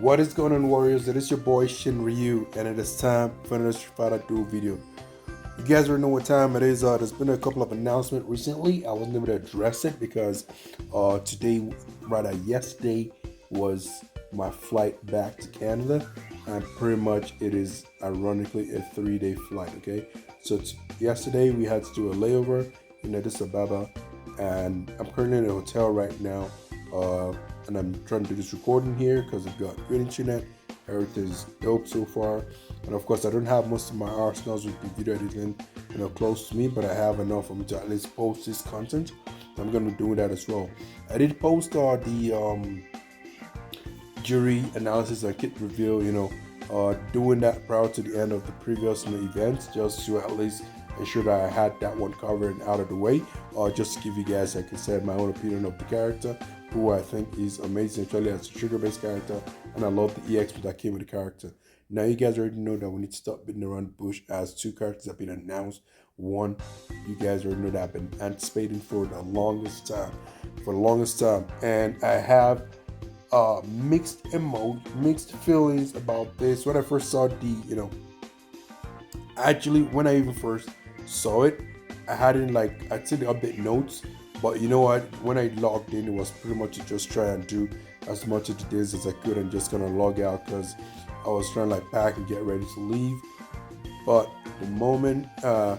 What is going on, Warriors? It is your boy Shin Ryu, and it is time for another Street Fighter Duel video. You guys already know what time it is. There's been a couple of announcements recently. I wasn't able to address it because yesterday was my flight back to Canada, and pretty much it is ironically a 3-day flight. Okay, so yesterday we had to do a layover in Addis Ababa, and I'm currently in a hotel right now. And I'm trying to do this recording here because I've got good internet. Everything's dope so far, and of course I don't have most of my arsenals with the video editing, close to me, but I have enough for me to at least post this content. I'm gonna be doing that as well. I did post the jury analysis and kit reveal, doing that prior to the end of the previous events, just to at least ensure that I had that one covered and out of the way. Just to give you guys, like I said, my own opinion of the character, who I think is amazing, especially as a trigger-based character, and I love the EX that came with the character. Now you guys already know that we need to stop beating around the bush, as 2 characters have been announced. One, you guys already know that I've been anticipating for the longest time, and I have mixed feelings about this. When I first saw actually when I even first saw it, I hadn't I'd see the update notes. But you know what? When I logged in, it was pretty much to just try and do as much of the days as I could and just gonna log out because I was trying to pack and get ready to leave. But the moment I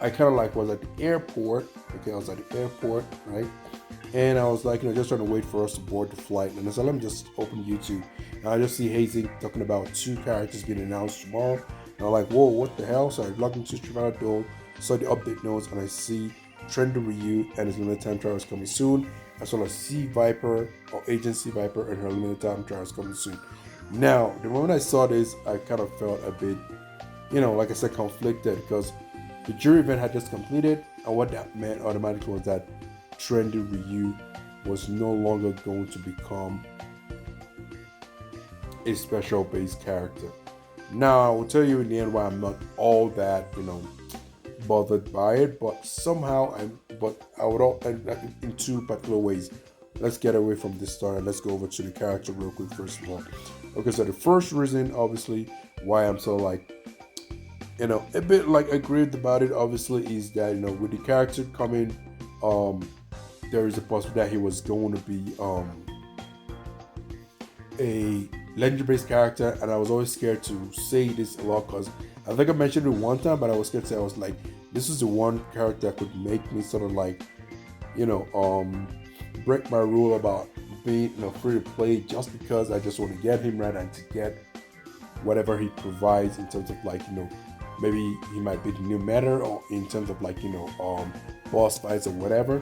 kind of was at the airport. Okay, I was at the airport, right? And I was just trying to wait for us to board the flight. And I said, let me just open YouTube. And I just see Hazing talking about 2 characters being announced tomorrow. And I'm like, whoa, what the hell? So I logged into Street Fighter Duel, saw the update notes, and I see Trend Ryu and his limited time trial is coming soon, as well as C Viper or Agency Viper and her limited time trial is coming soon. Now, the moment I saw this, I kind of felt a bit, like I said, conflicted, because the jury event had just completed, and what that meant automatically was that Trendy Ryu was no longer going to become a special base character. Now, I will tell you in the end why I'm not all that, bothered by it, but somehow I would all in 2 particular ways. Let's get away from this story and let's go over to the character real quick first of all. Okay, so the first reason, obviously, why I'm so a bit aggrieved about it, obviously, is that with the character coming, there is a possibility that he was going to be a legendary-based character, and I was always scared to say this a lot because I think I mentioned it one time, but I was scared to say, I was like, this is the one character that could make me sort of break my rule about being free to play, just because I just want to get him right and to get whatever he provides in terms of maybe he might be the new meta, or in terms of boss fights or whatever.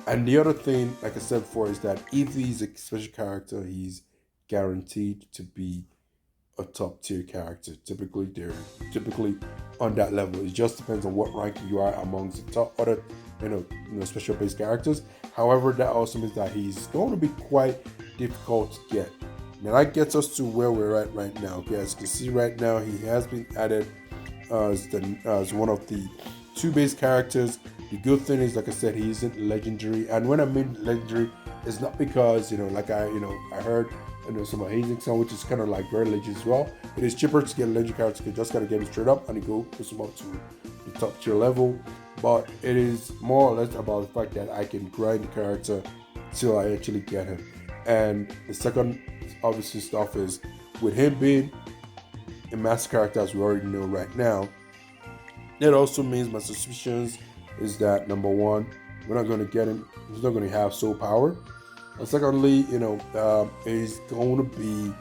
And the other thing, like I said before, is that if he's a special character, he's guaranteed to be a top tier character. Typically, they're on that level. It just depends on what rank you are amongst the top other, special base characters. However, that also means that he's going to be quite difficult to get. Now that gets us to where we're at right now. Okay, as you can see right now, he has been added as one of the 2 base characters. The good thing is, like I said, he isn't legendary, and when I mean legendary, it's not because I heard some amazing song, which is kind of very legend as well. It is cheaper to get a legendary character. You just gotta get him straight up and you go push him up to the top tier level. But it is more or less about the fact that I can grind the character till I actually get him. And the second obviously stuff is, with him being a master character, as we already know right now, it also means my suspicions is that, number one, we're not going to get him. He's not going to have soul power. And secondly, he's going to be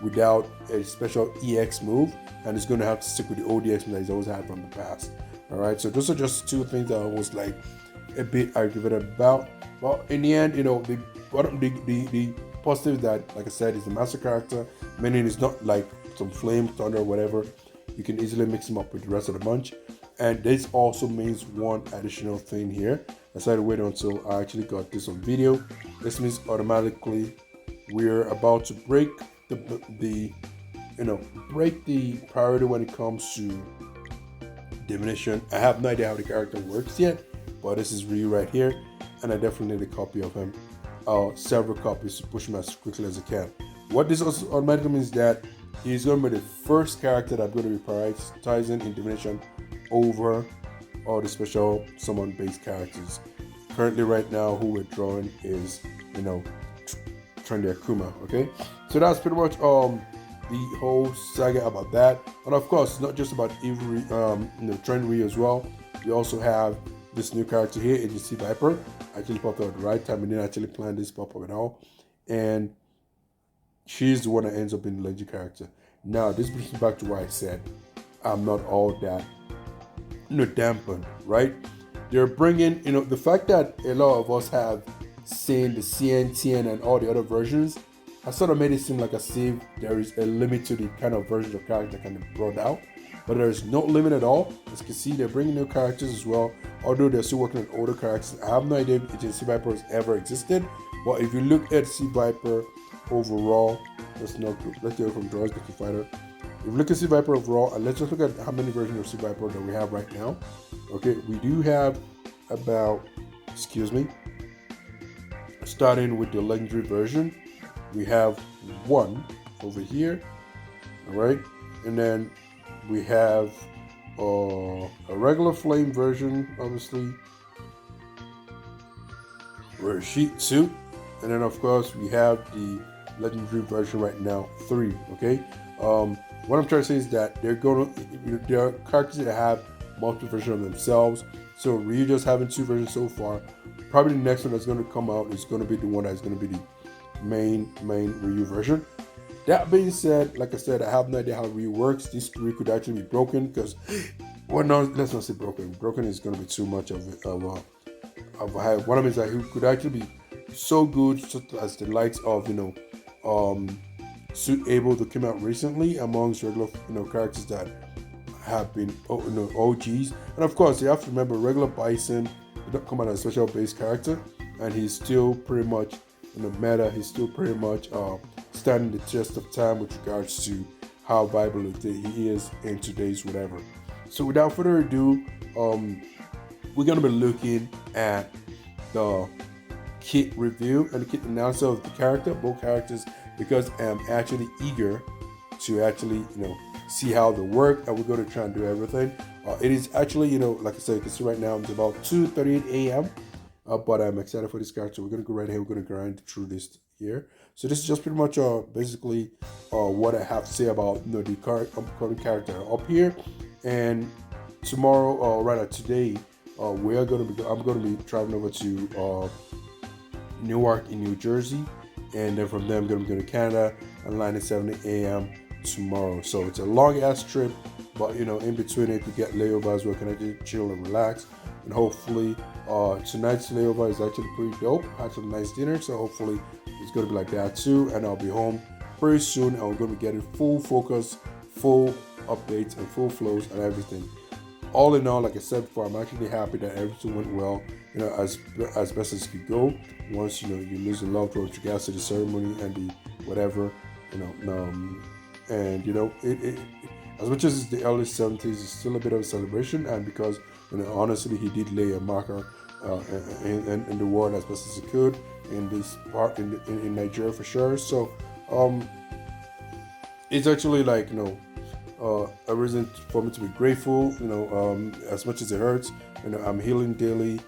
without a special EX move, and he's going to have to stick with the ODX that he's always had from the past. All right, so those are just 2 things that I was a bit aggravated about. But in the end, the positive that, like I said, is the master character, meaning it's not like some flame, thunder, or whatever. You can easily mix him up with the rest of the bunch. And this also means one additional thing here. I decided to wait until I actually got this on video. This means automatically we're about to break the priority when it comes to diminution. I have no idea how the character works yet, but this is Ryu right here, and I definitely need a copy of him. several copies to push him as quickly as I can. What this also automatically means that he's going to be the first character that I'm going to be prioritizing in Divination over all the special summon based characters. Currently, right now, who we're drawing is, you know, Trendy Akuma. Okay, so that's pretty much the whole saga about that. And of course, it's not just about Avery, Trendy as well. We also have this new character here, Agency Viper. Actually popped out at the right time. We didn't actually plan this pop up at all, and she's the one that ends up being the legendary character. Now, this brings me back to why I said I'm not all that, dampened, right? They're bringing, the fact that a lot of us have seen the CN, and all the other versions has sort of made it seem like as if there is a limit to the kind of version of character that can be brought out. But there's no limit at all. As you can see, they're bringing new characters as well, although they're still working on older characters. I have no idea if Sea Viper has ever existed, but if you look at Sea Viper overall, let's not let's go from drawers to fighter. If you look at Sea Viper overall, and let's just look at how many versions of Sea Viper that we have right now. Okay, we do have about, starting with the legendary version, we have one over here, all right, and then we have a regular flame version, obviously, we're sheet suit, and then of course we have the legendary version right now, 3. Okay, what I'm trying to say is that there are characters that have multiple versions of themselves. So Ryu just having 2 versions so far. Probably the next one that's going to come out is going to be the one that's going to be the main Ryu version. That being said, like I said, I have no idea how Ryu works. This Ryu could actually be broken because, well, no, let's not say broken. Broken is going to be too much of a high. One of them is that he could actually be so good, such as the likes of Suit Able that came out recently amongst regular characters that have been OGs. And of course, you have to remember regular Bison did not come out as a special base character, and he's still pretty much meta. He's still pretty much standing the test of time with regards to how viable he is in today's whatever. So without further ado, we're gonna be looking at the kit review and the kit analysis of the character, both characters, because I'm actually eager to actually see how they work, and we're going to try and do everything. It is actually, like I said, you can see right now it's about 2:38 a.m. But I'm excited for this character. We're going to go right here. We're going to grind through this here. So this is just pretty much basically what I have to say about the current character up here. And tomorrow, rather today, I'm going to be traveling over to Newark in New Jersey, and then from there I'm going to go to Canada and land at 7 a.m. tomorrow. So it's a long ass trip, but in between it, you get layover as well. Can I just chill and relax? And hopefully tonight's layover is actually pretty dope. Had some nice dinner, so hopefully it's going to be like that too. And I'll be home pretty soon, and we're going to be getting full focus, full updates, and full flows and everything. All in all, like I said before, I'm actually happy that everything went well, as best as it could go. Once you lose a loved one with regards to the ceremony and the whatever, and it as much as it's the early 70s, it's still a bit of a celebration. And because honestly, he did lay a marker in the world as best as he could in this part in Nigeria for sure. So it's actually like a reason for me to be grateful. As much as it hurts, I'm healing daily.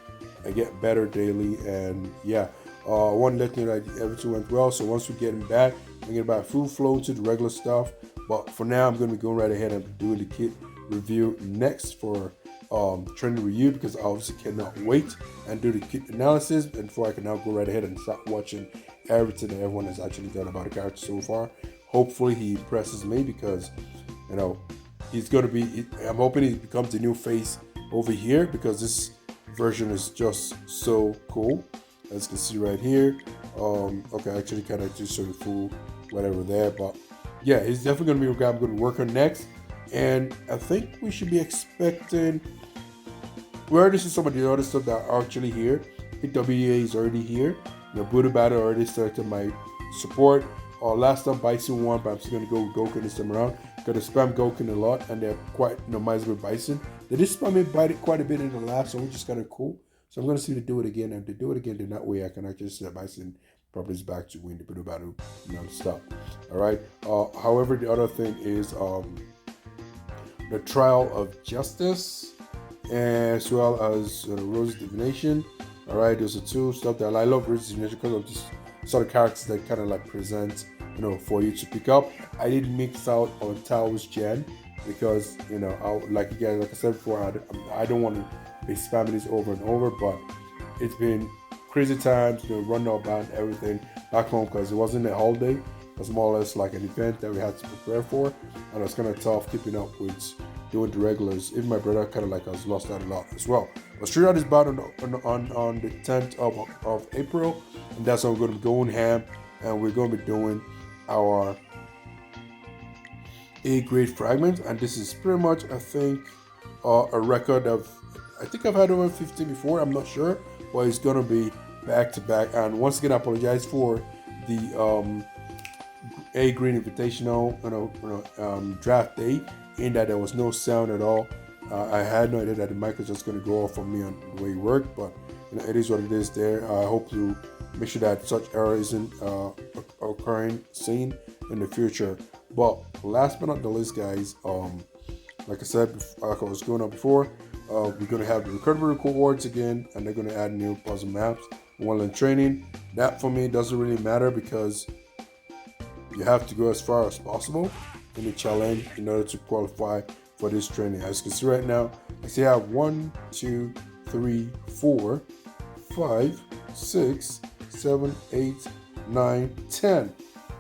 I get better daily, and yeah. I want to let you know that everything went well. So once we get him back, we get back full flow to the regular stuff. But for now, I'm going to be going right ahead and doing the kit review next for Trendy Ryu, because I obviously cannot wait and do the kit analysis. And before I can now go right ahead and start watching everything that everyone has actually done about the character so far. Hopefully he impresses me, because he's going to be. I'm hoping he becomes the new face over here, because this version is just so cool. As you can see right here. Okay, actually kind of just sort of full whatever there, but yeah, he's definitely going to be a guy I'm going to work on next. And I think we should be expecting, we already see some of the other stuff that are actually here. HWA is already here. Buddha Battle already started my support. Last time Bison won, but I'm still going to go with Goku this time around. Got to spam Goku a lot, and they're quite miserable with Bison. They did spam me quite a bit in the last one, which is kind of cool. So I'm gonna see to do it again, and to do it again, then that way I can actually set my sin properties back to win the battle non-stop. All right. However, the other thing is the trial of justice, as well as Rose's divination. All right, those are two stuff that I love. Rose's divination because of just sort of characters that kind of like present, for you to pick up. I did mix out on Tao's Gen because like you guys, like I said before, I don't want to be spamming this over and over, but it's been crazy times, running out about everything back home because it wasn't a holiday. It was more or less like an event that we had to prepare for, and it was kind of tough keeping up with doing the regulars. Even my brother kind of like has lost that a lot as well. But straight out is bad on the 10th of April, and that's when we're going to be going ham, and we're going to be doing our A grade fragment, and this is pretty much, I think, a record of, I think I've had over 50 before, I'm not sure, but it's going to be back to back. And once again, I apologize for the A grade invitational draft day, in that there was no sound at all. I had no idea that the mic was just going to go off on me on the way it worked, but it is what it is there. I hope to make sure that such error isn't occurring seen in the future. But last but not the least, guys, like I said, like I was going on before, we're going to have the recovery rewards again, and they're going to add new puzzle maps while in training. That for me doesn't really matter because you have to go as far as possible in the challenge in order to qualify for this training. As you can see right now, I see I have 1, 2, 3, 4, 5, 6, 7, 8, 9, 10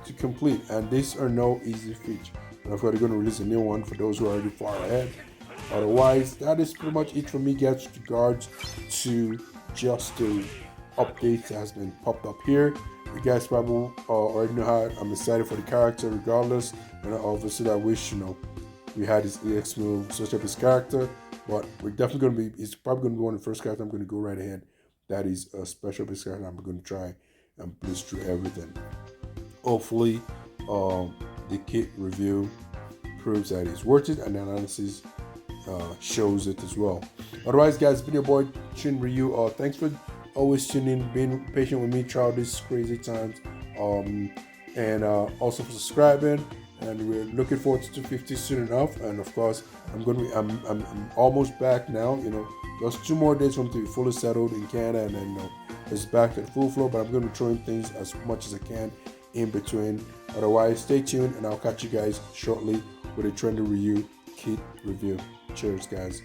to complete, and these are no easy feats. And of course, they're going to release a new one for those who are already far ahead. Otherwise, that is pretty much it for me, guys, with regards to just the update that has been popped up here. You guys probably already know how I'm excited for the character regardless, and obviously I wish we had his EX move, switch up his character, but we're definitely going to be, it's probably going to be one of the first characters I'm going to go right ahead. That is a special base character I'm going to try and blitz through everything. Hopefully the kit review proves that it's worth it, and the analysis shows it as well. Otherwise, guys, it's been your boy Chin Ryu. Thanks for always tuning in, being patient with me throughout these crazy times, and also for subscribing. And we're looking forward to 250 soon enough. And of course, I'm almost back now. Just 2 more days for me to be fully settled in Canada, and then it's back at full flow. But I'm going to be throwing things as much as I can in between. Otherwise, stay tuned, and I'll catch you guys shortly with a Trendy Ryu kit review. Cheers, guys.